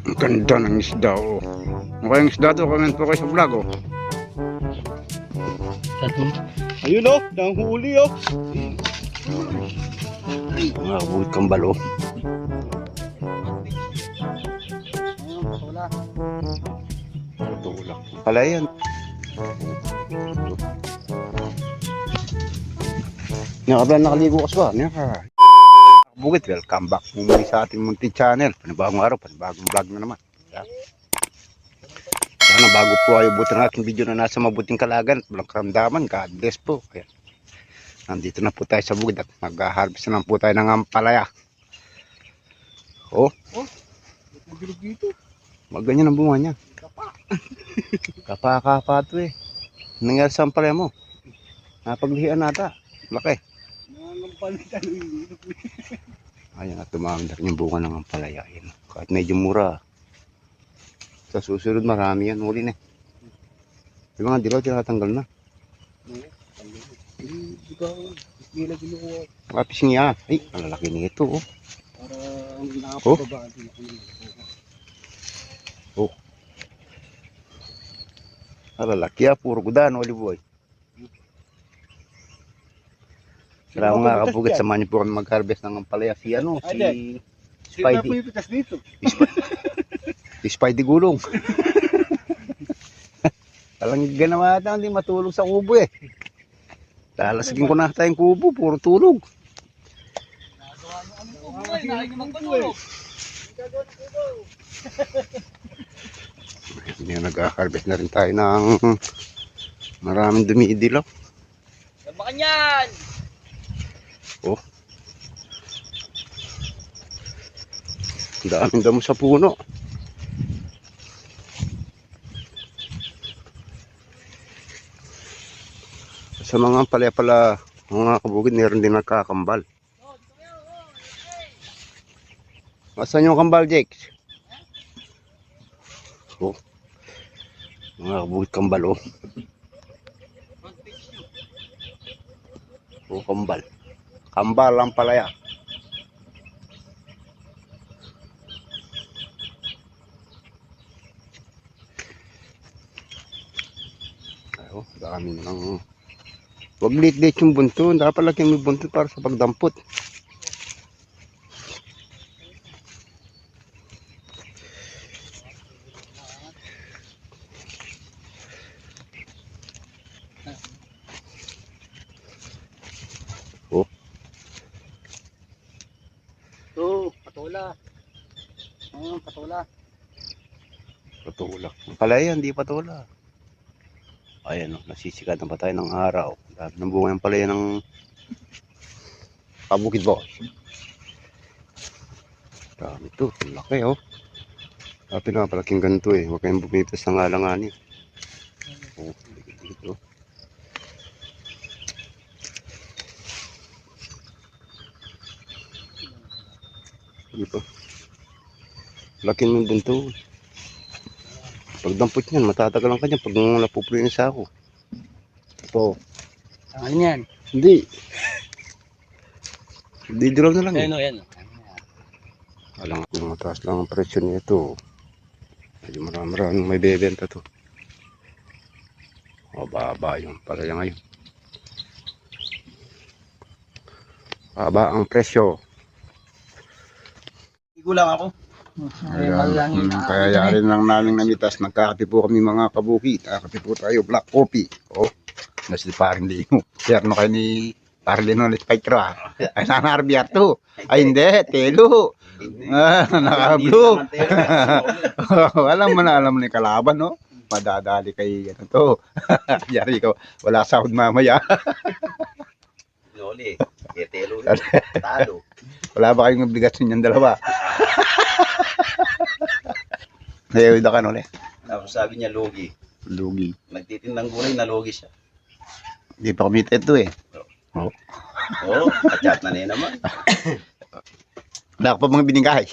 Ang ganda ng isda, oh. Mukhang isda to, comment po kayo sa vlog, oh. Ayun oh, nang huli oh. Mga buhit kambal, oh. Patulak. Pala yan. Nakablan nakaligo ka ba? Bukit, welcome back muli sa ating munting channel. Panibagong araw, panibagong vlog na naman. Sana bago po kayo buti ng aking video na nasa mabuting kalagan at walang karamdaman, God bless po. Ayan. Nandito na po tayo sa bukid at mag-harvest na po tayo ng ampalaya. Oh, Bilog dito. magganyan ang bunga niya. Kapa to eh. Nangyari sa ampalaya mo? Napaglihian nata. Laki. Nangangampalitan yung bilog. Ayan at tumamdar yung bunga ng ampalaya. Ayan. Kahit medyo mura. Sa susunod marami yan. Huli na. Yung mga dilaw tinatanggal na. Di ba, gila ginuha. Nakapising yan. Ay, ang lalaki nito oh. Para nakapababaan din ako nila. Oh. Ang lalaki ah. Puro gudan. Oli boy. Salamat mga kabukit. Samahan niyo po kami mag-harvest ng ampalaya. Si ano? Si Sino na po Spidey. yung pitas dito? Si Spidey gulong. Talang ganawa natin, hindi matulog sa kubo eh. Lalasagin ko na tayong kubo, puro tulog. Hindi nag-harvest na rin tayo ng maraming dumidilaw. Makan yan! Oh. Daming damo sa puno. Sa mga ampalaya pala, mga kabukid, meron din nagkakambal. Asan yung kambal, Jake? Oh. Mga kabukid kambal, oh. Oh, kambal. Kambal ang palaya. Ayo, dami ng wag lit-lit yung bunto. Dapat laki yung bunto para sa pagdampot. Oh, Ito, patola. Patola. patulak. Palaya, hindi patula. Ayan, oh, nasisikatan pa tayo ng araw. Dami ng bunga yung palaya ng kabukid boss. Dami ito, laki oh. Dami na palaking ganito eh. Huwag kayong bumitas ng alanganin. Oh, dito. Dito. Laki ng bunto. Pagdampot niyan, matatagalan ka niyan pag napupuloy na sa ako. Ito. Ano yan? Hindi. Didilaw na lang eh. Ano yan? Alam ko mataas lang ang presyo nito. Medyo marami may bebenta to. O baba yung palaya ngayon. Baba ang presyo. Igo lang ako. Kaya yari lang namin namitas. Nagkakape po kami mga kabukit. Nagkakape po tayo black coffee. Oh, nasi paring lino. Terno kayo ni paring lino ni Spectro. Ay nanarbiya to. Ay hindi, telo. Naka-blue. Alam mo na yung kalaban, no? Madadali kay ano to. Yari ko, wala sahod mamaya. Loli, ketelo. Talo. Wala ba kayong obligasyon yung dalawa? Nayawid ka nun eh. Tapos sabi niya, logi. Lugi. Nagtitindang gulay na logi siya. Hindi pa committed to eh. Oh. Oo, kachat na niya naman. Wala ka pa mga binigay.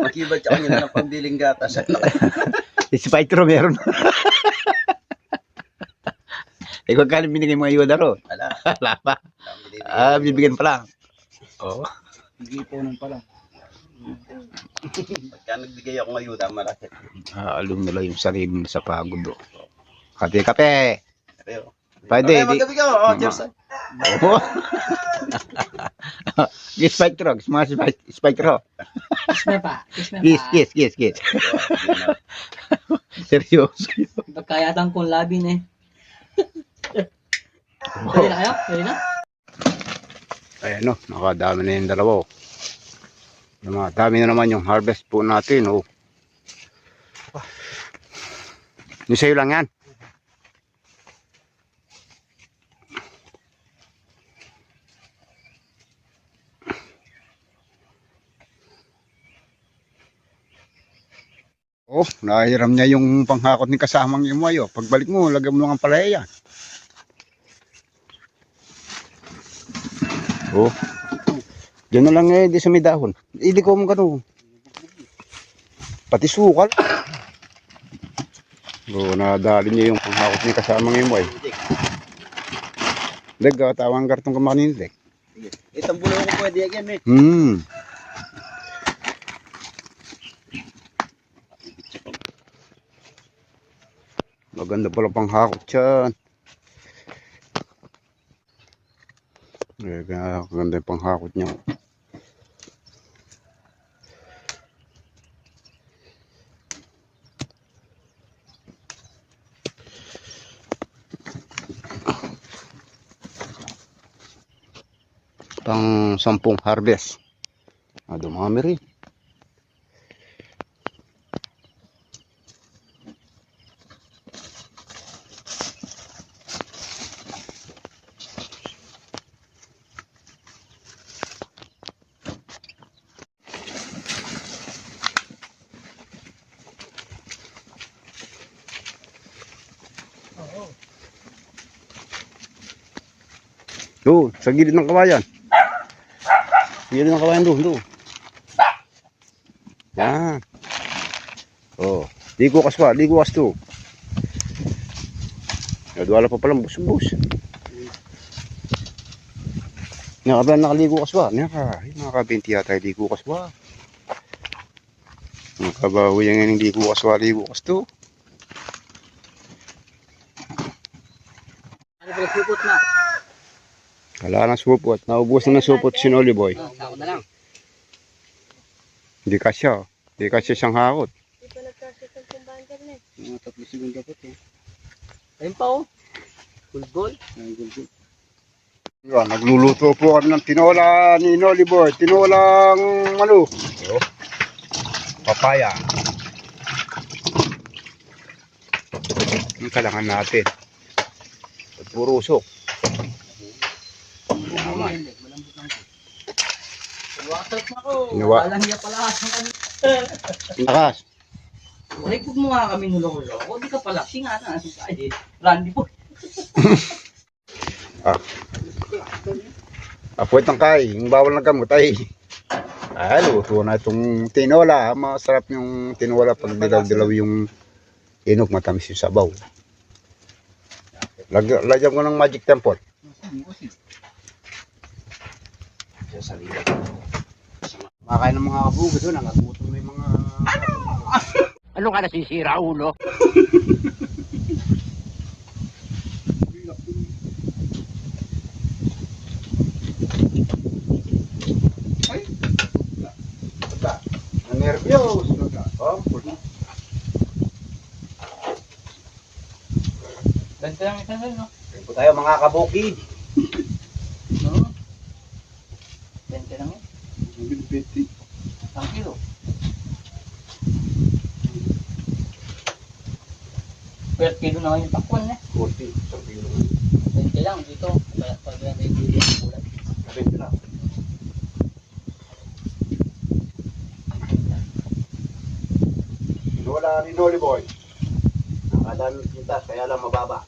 Makibat siya kanina ng pambiling gatas. Si Spectro meron. Ikaw ka binigay mga iwa daro. Wala. Wala pa. Bibigyan pa lang. Oo. Hindi po nang pala. Pagka nagbigay ako ng ayuda, malaki. Alum nila yung sarili nila sa pagod. Oh. Kape. Pero, Pwede. okay, magabi ka. Oh, cheers. Oo. Spike truck. Mga spike truck. Kiss me pa. Kiss me pa. Kiss. Seryoso. Pagkayatan kong labi na eh. Pwede na kayo? Pwede na? Ayan o, nakadami na yung dalawa. Oh. Dami na naman yung harvest po natin. Oh. Yung sa'yo lang yan. Oh, nahiram niya yung panghakot ni kasamang imuay. Oh. Pagbalik mo, lagyan mo lang ang palaya yan. Oh. Diyan na lang di sa may dahon. Hindi ko mo gano'n. Pati sukal. Oh, nadali niya yung panghakot ni kasamang imuay. Tawang kartong kamanindik. Itang bulo ko pwede yan eh. Maganda pala panghakot yan. Maganda yung panghakot niya. Pang 10 harvest. Dumami rin. Doon, sa gilid ng kawayan. Gilid ng kawayan doon. Yan. Oh, ligo kaswa, ligo kas to. Nadwala pa palang bus-bus. Nakablan nakaligo kaswa. Nakaka-20 yata ligo kaswa. Nakabawi yan yung ligo kaswa, ligo kas to. Ano pala supot na? Wala na supot. Naubos na supot si Noli Boy. Ako na lang. Hindi kasya. Hindi kasya siyang hakot. Hindi pa nagkasya sa bundle na eh. Mga 3 segundo po eh. Ayun pa oh. Gulgol. Gulgol. Yan, nagluluto po kami ng tinola ni Noli Boy. Tinolang ano? Oh, papaya. Ang kailangan natin. Puro usok. Naman. Malambot lang po. Wasak na ko. Walang hiya pala asang kami. Lakas. Rekod mo nga kami nulong-loko. Di ka pala. Singa na. Ay, Randy po. Apoy tangkay. Yung bawal ng gamot ay. Luto na itong tinola. Masarap yung tinola pag dilaw-dilaw yung inok, matamis yung sabaw. Lagyan ko ng magic temple. Makain ng mga kabugo doon, nakagutom na yung mga... Ano ka nasisira, ulo? Ay! Nervyos! Oh, Ganito lang isa no? Ito po tayo mga kabukid. No? Ganito lang yun. 20. Ang kilo. Per kilo na yung takwan eh. 40. Isang kilo. 20 lang dito. Kaya pag yan may kilo ng bulan. 20 lang. Wala ni Noli Boy. Nakadami kita, kaya lang mababa.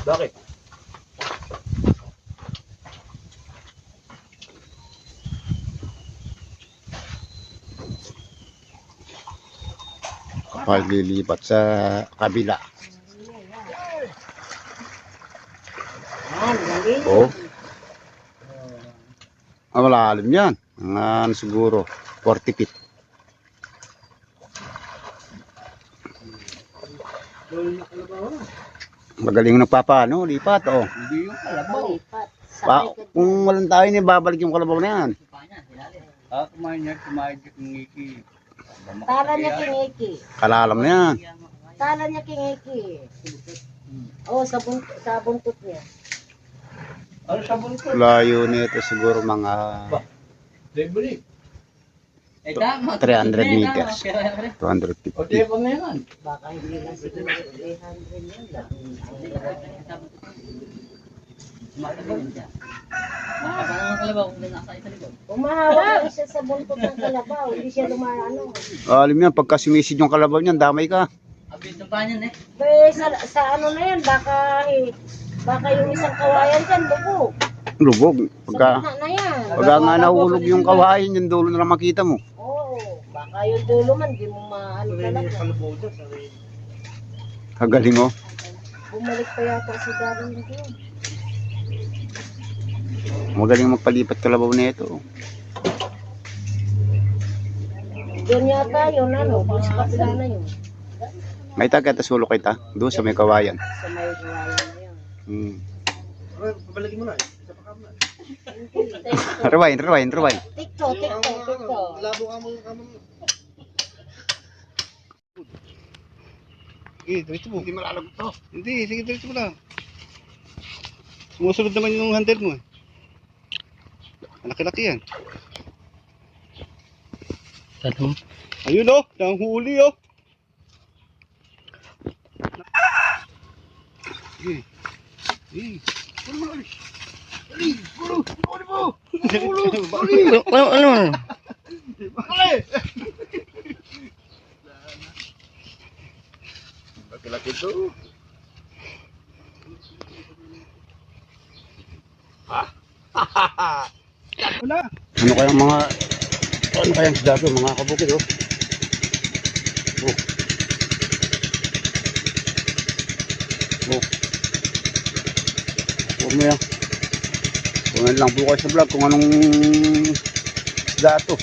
Bakit? Paglilipat sa kabila. Yan, galing. Oh. Malalim yan. Ano siguro, 40 feet. Magaling nagpapaano, lipat, oh. Hindi yung kalabaw. Lipat. Kung walang tayo niya, babalik yung kalabaw na yan. Kumain niya, kumain niya kung ngiki. Tala niya kingiki. Kalalam na yan. Tala niya kingiki. Oh, sa buntot niya. Ano sabon ko? Layo nito siguro mga Debri. 300 meters. 250 O feet. tebang na yan. Baka hindi na siguro 300 yan lang. Umahawa siya sa buntot ng kalabaw. Hindi siya lumaano. Alam yan, pagka sumisid yung kalabaw niyan, damay ka. Pero sa ano na yan, baka yung isang kawayan dyan, lubog. Lubog. Sa Pagka gitna na yan. nga nahulog yung kawain, yung dulo na lang makita mo. Oo, baka yung dulo man, di mo maano talaga. Kagaling oh. Bumalik pa yata si Darwin doon. Magaling magpalipat kalabaw na ito. Doon yata yun, ano, doon sa kapila na yun. May taga sulok kita, doon sa may kawayan. Sa may kawayan na yun. Pabalikin mo na. Rewind. Tikto. Labo ka mo. Sige, diretso mo. Hindi malalagot to. Hindi, sige, diretso mo lang. Sumusunod naman yung handle mo. Laki-laki yan. Ayun oh, nanghuli oh. Sige. Sige. Ano? Laki-laki to. Wala. Ano kayang isda to, mga kabukid oh. Oh. Huwag mo yan. Kumain lang po kayo sa vlog kung anong isda to.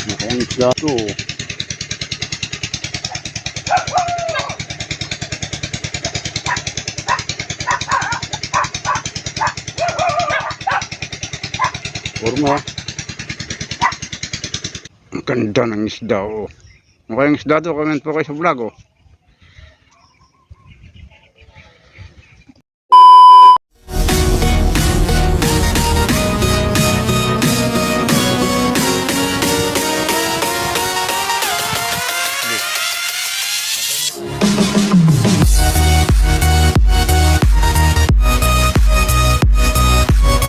Ano kayang isda to? Kurma. Ang ganda ng isda oh. Ano kayang isda to? Comment po kayo sa vlog oh.